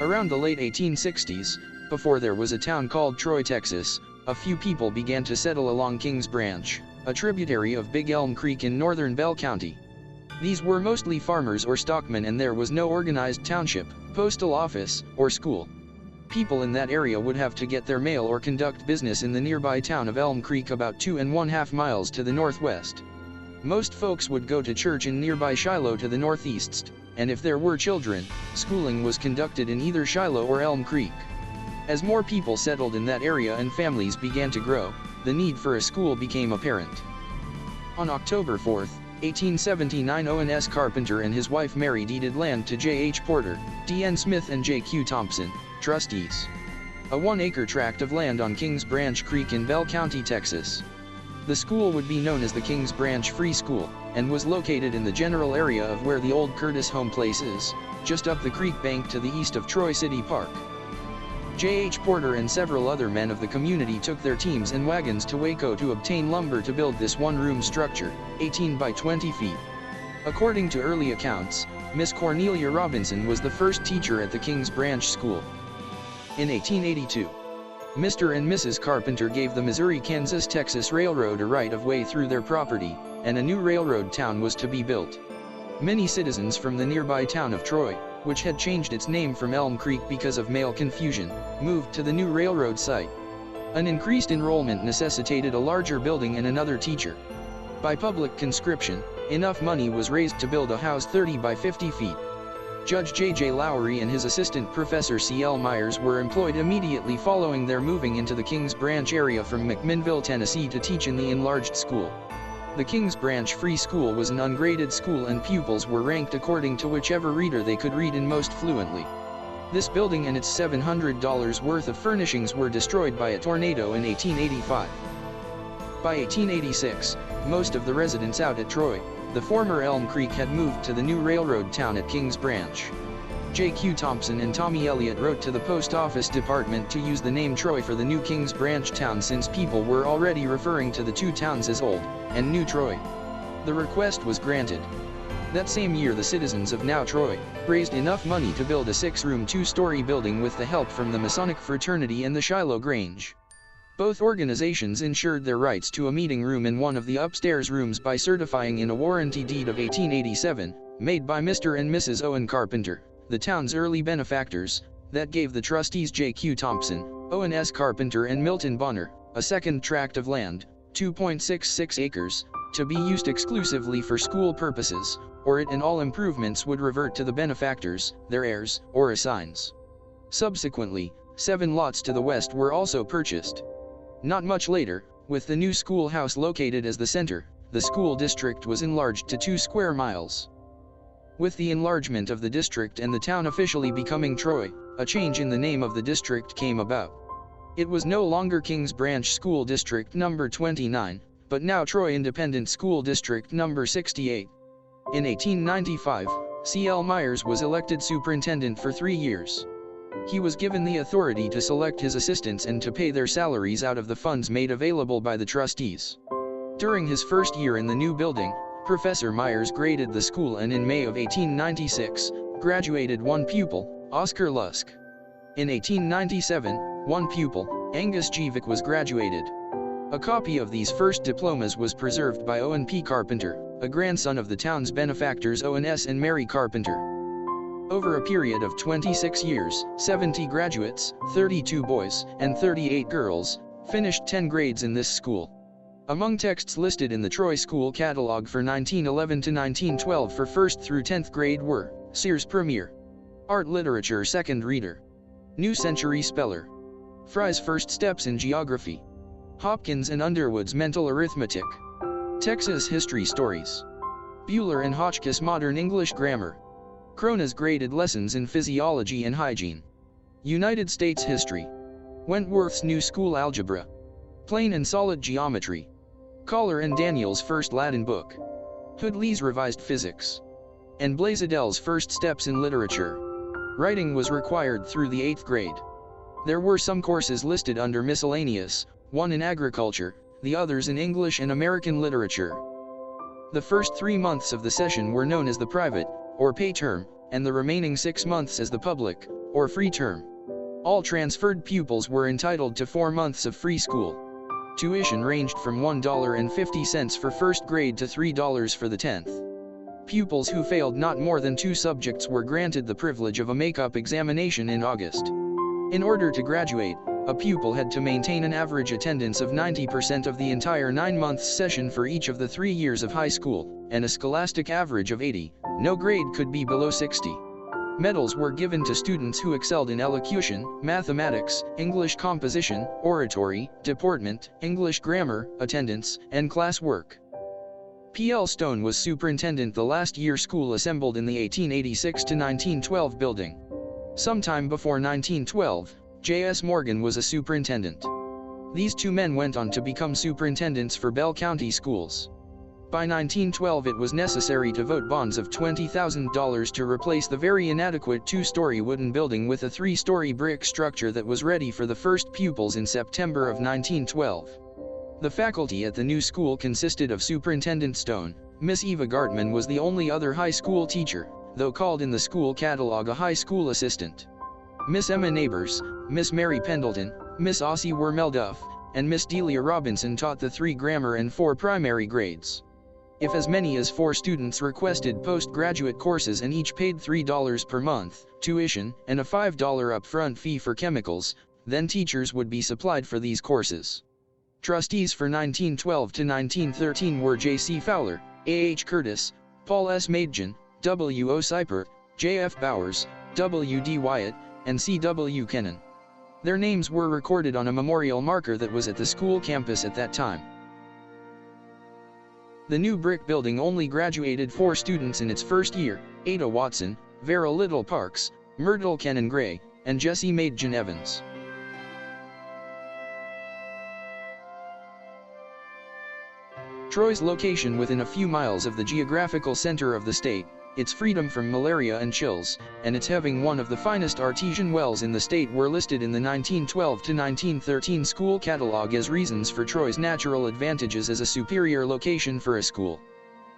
Around the late 1860s, before there was a town called Troy, Texas, a few people began to settle along Kings Branch, a tributary of Big Elm Creek in northern Bell County. These were mostly farmers or stockmen, and there was no organized township, postal office, or school. People in that area would have to get their mail or conduct business in the nearby town of Elm Creek, about 2½ miles to the northwest. Most folks would go to church in nearby Shiloh to the northeast, and if there were children, schooling was conducted in either Shiloh or Elm Creek. As more people settled in that area and families began to grow, the need for a school became apparent. On October 4, 1879, Owen S. Carpenter and his wife Mary deeded land to J. H. Porter, D. N. Smith and J. Q. Thompson, trustees. A 1-acre tract of land on Kings Branch Creek in Bell County, Texas. The school would be known as the Kings Branch Free School, and was located in the general area of where the old Curtis Home Place is, just up the creek bank to the east of Troy City Park. J. H. Porter and several other men of the community took their teams and wagons to Waco to obtain lumber to build this one-room structure, 18 by 20 feet. According to early accounts, Miss Cornelia Robinson was the first teacher at the Kings Branch School. In 1882, Mr. and Mrs. Carpenter gave the Missouri-Kansas-Texas Railroad a right-of-way through their property, and a new railroad town was to be built. Many citizens from the nearby town of Troy, which had changed its name from Elm Creek because of mail confusion, moved to the new railroad site. An increased enrollment necessitated a larger building and another teacher. By public conscription, enough money was raised to build a house 30 by 50 feet. Judge J. J. Lowry and his assistant Professor C. L. Myers were employed immediately following their moving into the Kings Branch area from McMinnville, Tennessee, to teach in the enlarged school. The Kings Branch Free School was an ungraded school, and pupils were ranked according to whichever reader they could read in most fluently. This building and its $700 worth of furnishings were destroyed by a tornado in 1885. By 1886, most of the residents out at Troy, the former Elm Creek, had moved to the new railroad town at Kings Branch. J. Q. Thompson and Tommy Elliott wrote to the Post Office Department to use the name Troy for the new Kings Branch town, since people were already referring to the two towns as Old and New Troy. The request was granted. That same year, the citizens of now Troy raised enough money to build a 6-room 2-story building with the help from the Masonic Fraternity and the Shiloh Grange. Both organizations ensured their rights to a meeting room in one of the upstairs rooms by certifying in a warranty deed of 1887, made by Mr. and Mrs. Owen Carpenter, the town's early benefactors, that gave the trustees J. Q. Thompson, Owen S. Carpenter and Milton Bonner, a second tract of land, 2.66 acres, to be used exclusively for school purposes, or it and all improvements would revert to the benefactors, their heirs, or assigns. Subsequently, 7 lots to the west were also purchased. Not much later, with the new schoolhouse located as the center, the school district was enlarged to 2 square miles. With the enlargement of the district and the town officially becoming Troy, a change in the name of the district came about. It was no longer Kings Branch School District number 29, but now Troy Independent School District number 68. In 1895, C. L. Myers was elected superintendent for 3 years. He was given the authority to select his assistants and to pay their salaries out of the funds made available by the trustees. During his first year in the new building, Professor Myers graded the school and in May of 1896, graduated 1 pupil, Oscar Lusk. In 1897, 1 pupil, Angus Jevick, was graduated. A copy of these first diplomas was preserved by Owen P. Carpenter, a grandson of the town's benefactors Owen S. and Mary Carpenter. Over a period of 26 years, 70 graduates, 32 boys, and 38 girls, finished 10 grades in this school. Among texts listed in the Troy School Catalog for 1911 to 1912 for 1st through 10th grade were Sears Premier, Art Literature 2nd Reader, New Century Speller, Fry's First Steps in Geography, Hopkins and Underwood's Mental Arithmetic, Texas History Stories, Bueller and Hotchkiss Modern English Grammar, Krona's Graded Lessons in Physiology and Hygiene, United States History, Wentworth's New School Algebra, Plain and Solid Geometry, Collar and Daniel's First Latin Book, Hoodley's Revised Physics, and Blaisdell's First Steps in Literature. Writing was required through the 8th grade. There were some courses listed under Miscellaneous, 1 in Agriculture, the others in English and American Literature. The first 3 months of the session were known as the private, or pay term, and the remaining 6 months as the public, or free term. All transferred pupils were entitled to 4 months of free school. Tuition ranged from $1.50 for first grade to $3 for the 10th. Pupils who failed not more than 2 subjects were granted the privilege of a make-up examination in August. In order to graduate, a pupil had to maintain an average attendance of 90% of the entire 9-month session for each of the 3 years of high school, and a scholastic average of 80. No grade could be below 60. Medals were given to students who excelled in elocution, mathematics, English composition, oratory, deportment, English grammar, attendance, and class work. P.L. Stone was superintendent the last year school assembled in the 1886 to 1912 building. Sometime before 1912, J.S. Morgan was a superintendent. These 2 men went on to become superintendents for Bell County schools. By 1912 it was necessary to vote bonds of $20,000 to replace the very inadequate 2-story wooden building with a 3-story brick structure that was ready for the first pupils in September of 1912. The faculty at the new school consisted of Superintendent Stone. Miss Eva Gartman was the only other high school teacher, though called in the school catalog a high school assistant. Miss Emma Neighbors, Miss Mary Pendleton, Miss Ossie Wormelduff, and Miss Delia Robinson taught the 3 grammar and 4 primary grades. If as many as 4 students requested postgraduate courses and each paid $3 per month, tuition, and a $5 upfront fee for chemicals, then teachers would be supplied for these courses. Trustees for 1912 to 1913 were J.C. Fowler, A.H. Curtis, Paul S. Maidgen, W.O. Seipert, J.F. Bowers, W.D. Wyatt, and C.W. Kennan. Their names were recorded on a memorial marker that was at the school campus at that time. The new brick building only graduated 4 students in its first year: Ada Watson, Vera Little Parks, Myrtle Kennan Gray, and Jessie Maidgen Evans. Troy's location within a few miles of the geographical center of the state, its freedom from malaria and chills, and its having one of the finest artesian wells in the state were listed in the 1912 to 1913 school catalog as reasons for Troy's natural advantages as a superior location for a school.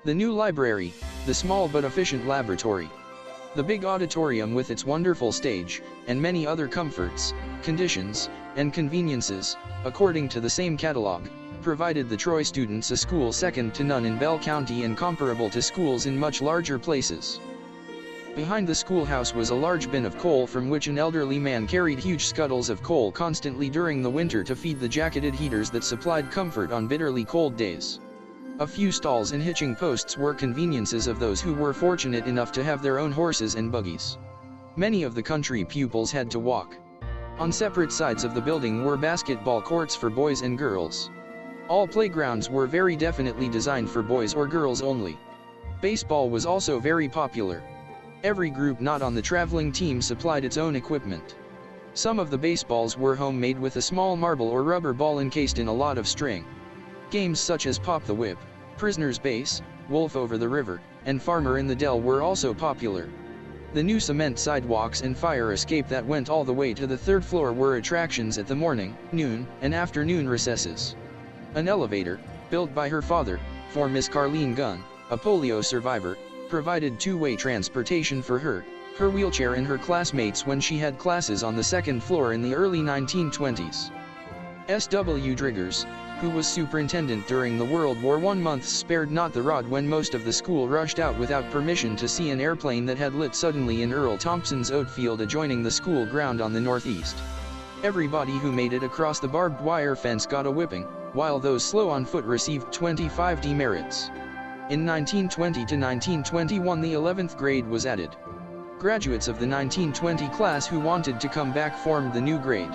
The new library, the small but efficient laboratory, the big auditorium with its wonderful stage, and many other comforts, conditions, and conveniences, according to the same catalog, provided the Troy students a school second to none in Bell County and comparable to schools in much larger places. Behind the schoolhouse was a large bin of coal from which an elderly man carried huge scuttles of coal constantly during the winter to feed the jacketed heaters that supplied comfort on bitterly cold days. A few stalls and hitching posts were conveniences of those who were fortunate enough to have their own horses and buggies. Many of the country pupils had to walk. On separate sides of the building were basketball courts for boys and girls. All playgrounds were very definitely designed for boys or girls only. Baseball was also very popular. Every group not on the traveling team supplied its own equipment. Some of the baseballs were homemade with a small marble or rubber ball encased in a lot of string. Games such as Pop the Whip, Prisoner's Base, Wolf over the River, and Farmer in the Dell were also popular. The new cement sidewalks and fire escape that went all the way to the 3rd floor were attractions at the morning, noon, and afternoon recesses. An elevator, built by her father, for Miss Carleen Gunn, a polio survivor, provided 2-way transportation for her, her wheelchair and her classmates when she had classes on the 2nd floor in the early 1920s. S.W. Driggers, who was superintendent during the World War I months, spared not the rod when most of the school rushed out without permission to see an airplane that had lit suddenly in Earl Thompson's oat field adjoining the school ground on the northeast. Everybody who made it across the barbed wire fence got a whipping, while those slow on foot received 25 demerits. In 1920 to 1921 the 11th grade was added. Graduates of the 1920 class who wanted to come back formed the new grade.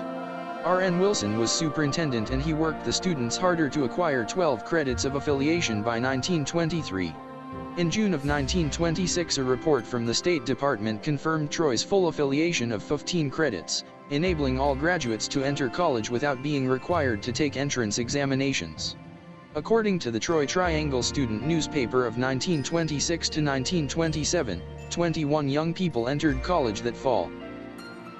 R.N. Wilson was superintendent and he worked the students harder to acquire 12 credits of affiliation by 1923. In June of 1926 a report from the State Department confirmed Troy's full affiliation of 15 credits, enabling all graduates to enter college without being required to take entrance examinations. According to the Troy Triangle student newspaper of 1926 to 1927, 21 young people entered college that fall.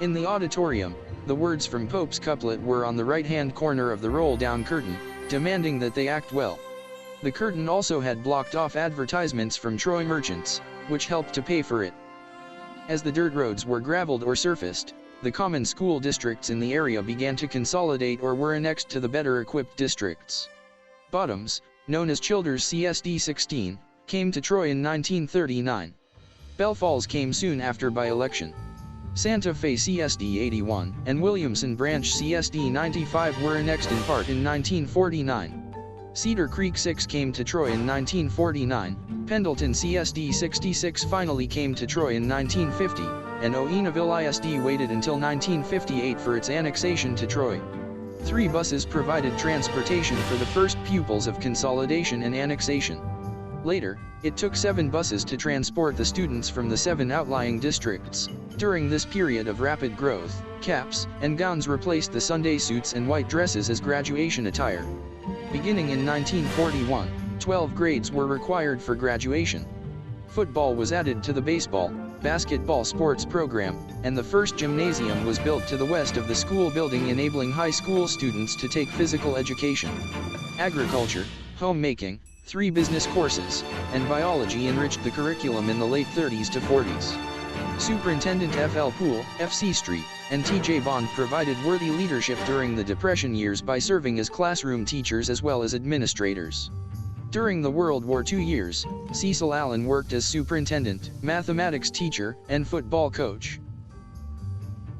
In the auditorium, the words from Pope's couplet were on the right-hand corner of the roll-down curtain, demanding that they act well. The curtain also had blocked off advertisements from Troy merchants, which helped to pay for it. As the dirt roads were graveled or surfaced, the common school districts in the area began to consolidate or were annexed to the better-equipped districts. Bottoms, known as Childers CSD 16, came to Troy in 1939. Bell Falls came soon after by election. Santa Fe CSD 81 and Williamson Branch CSD 95 were annexed in part in 1949. Cedar Creek 6 came to Troy in 1949, Pendleton CSD 66 finally came to Troy in 1950, and Oenaville ISD waited until 1958 for its annexation to Troy. 3 buses provided transportation for the first pupils of consolidation and annexation. Later, it took 7 buses to transport the students from the 7 outlying districts. During this period of rapid growth, caps and gowns replaced the Sunday suits and white dresses as graduation attire. Beginning in 1941, 12 grades were required for graduation. Football was added to the baseball, basketball sports program, and the first gymnasium was built to the west of the school building, enabling high school students to take physical education. Agriculture, homemaking, 3 business courses, and biology enriched the curriculum in the late 30s to 40s. Superintendent F.L. Poole, F.C. Street, and T.J. Bond provided worthy leadership during the Depression years by serving as classroom teachers as well as administrators. During the World War II years, Cecil Allen worked as superintendent, mathematics teacher, and football coach.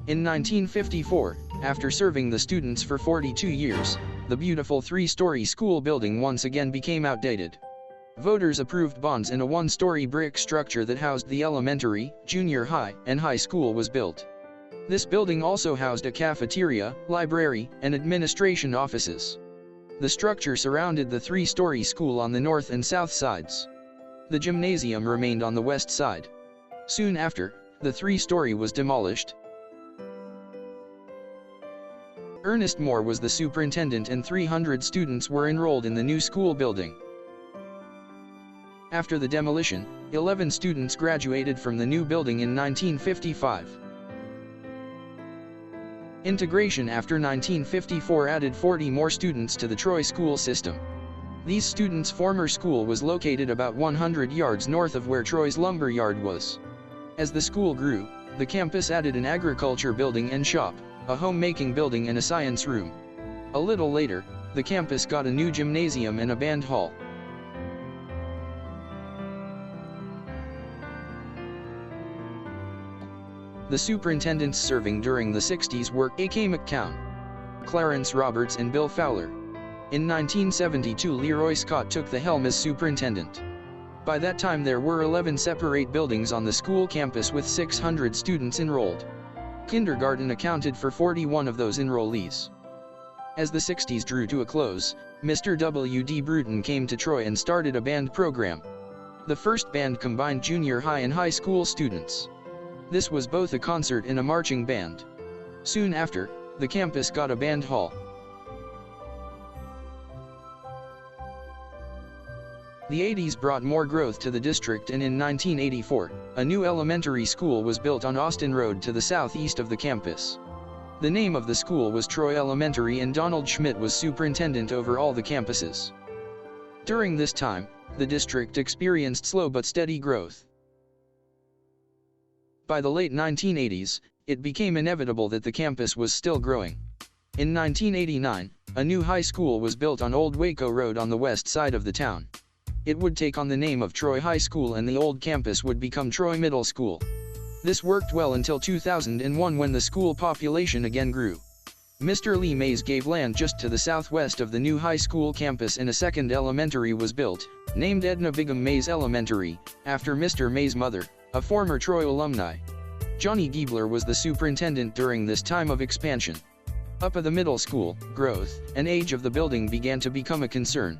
In 1954, after serving the students for 42 years, the beautiful 3-story school building once again became outdated. Voters approved bonds and a 1-story brick structure that housed the elementary, junior high, and high school was built. This building also housed a cafeteria, library, and administration offices. The structure surrounded the 3-story school on the north and south sides. The gymnasium remained on the west side. Soon after, the 3-story was demolished. Ernest Moore was the superintendent and 300 students were enrolled in the new school building. After the demolition, 11 students graduated from the new building in 1955. Integration after 1954 added 40 more students to the Troy school system. These students' former school was located about 100 yards north of where Troy's lumber yard was. As the school grew, the campus added an agriculture building and shop, a homemaking building and a science room. A little later, the campus got a new gymnasium and a band hall. The superintendents serving during the 60s were A.K. McCown, Clarence Roberts and Bill Fowler. In 1972, Leroy Scott took the helm as superintendent. By that time there were 11 separate buildings on the school campus with 600 students enrolled. Kindergarten accounted for 41 of those enrollees. As the 60s drew to a close, Mr. W.D. Bruton came to Troy and started a band program. The first band combined junior high and high school students. This was both a concert and a marching band. Soon after, the campus got a band hall. The 80s brought more growth to the district, and in 1984, a new elementary school was built on Austin Road to the southeast of the campus. The name of the school was Troy Elementary, and Donald Schmidt was superintendent over all the campuses. During this time, the district experienced slow but steady growth. By the late 1980s, it became inevitable that the campus was still growing. In 1989, a new high school was built on Old Waco Road on the west side of the town. It would take on the name of Troy High School, and the old campus would become Troy Middle School. This worked well until 2001, when the school population again grew. Mr. Lee Mays gave land just to the southwest of the new high school campus, and a second elementary was built, named Edna Bigham Mays Elementary, after Mr. Mays' mother, a former Troy alumni. Johnny Giebler was the superintendent during this time of expansion. Up at the middle school, growth and age of the building began to become a concern.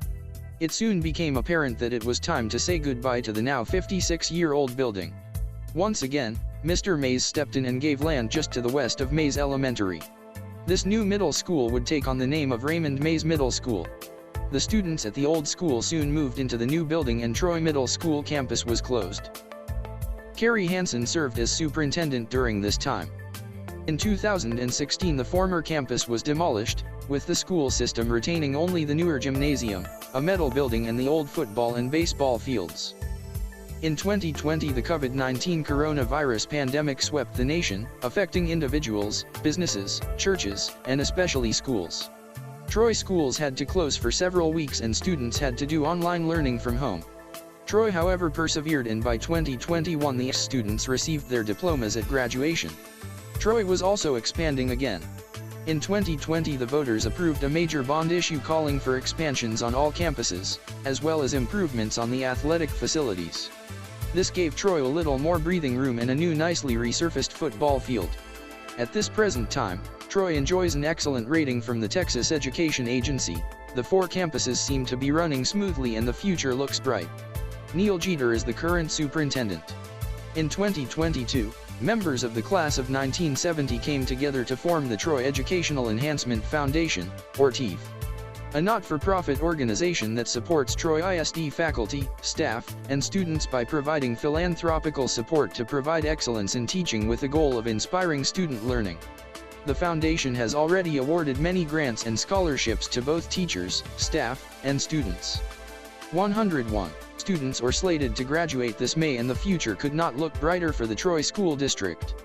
It soon became apparent that it was time to say goodbye to the now 56-year-old building. Once again, Mr. Mays stepped in and gave land just to the west of Mays Elementary. This new middle school would take on the name of Raymond Mays Middle School. The students at the old school soon moved into the new building, and Troy Middle School campus was closed. Kerry Hansen served as superintendent during this time. In 2016, the former campus was demolished, with the school system retaining only the newer gymnasium, a metal building, and the old football and baseball fields. In 2020, the COVID-19 coronavirus pandemic swept the nation, affecting individuals, businesses, churches, and especially schools. Troy schools had to close for several weeks and students had to do online learning from home. Troy, however, persevered, and by 2021 the students received their diplomas at graduation. Troy was also expanding again. In 2020, the voters approved a major bond issue calling for expansions on all campuses, as well as improvements on the athletic facilities. This gave Troy a little more breathing room and a new nicely resurfaced football field. At this present time, Troy enjoys an excellent rating from the Texas Education Agency. The 4 campuses seem to be running smoothly and the future looks bright. Neil Jeter is the current superintendent. In 2022, members of the class of 1970 came together to form the Troy Educational Enhancement Foundation, or TEEF, a not-for-profit organization that supports Troy ISD faculty, staff, and students by providing philanthropical support to provide excellence in teaching with the goal of inspiring student learning. The foundation has already awarded many grants and scholarships to both teachers, staff, and students. 101 students are slated to graduate this May, and the future could not look brighter for the Troy School District.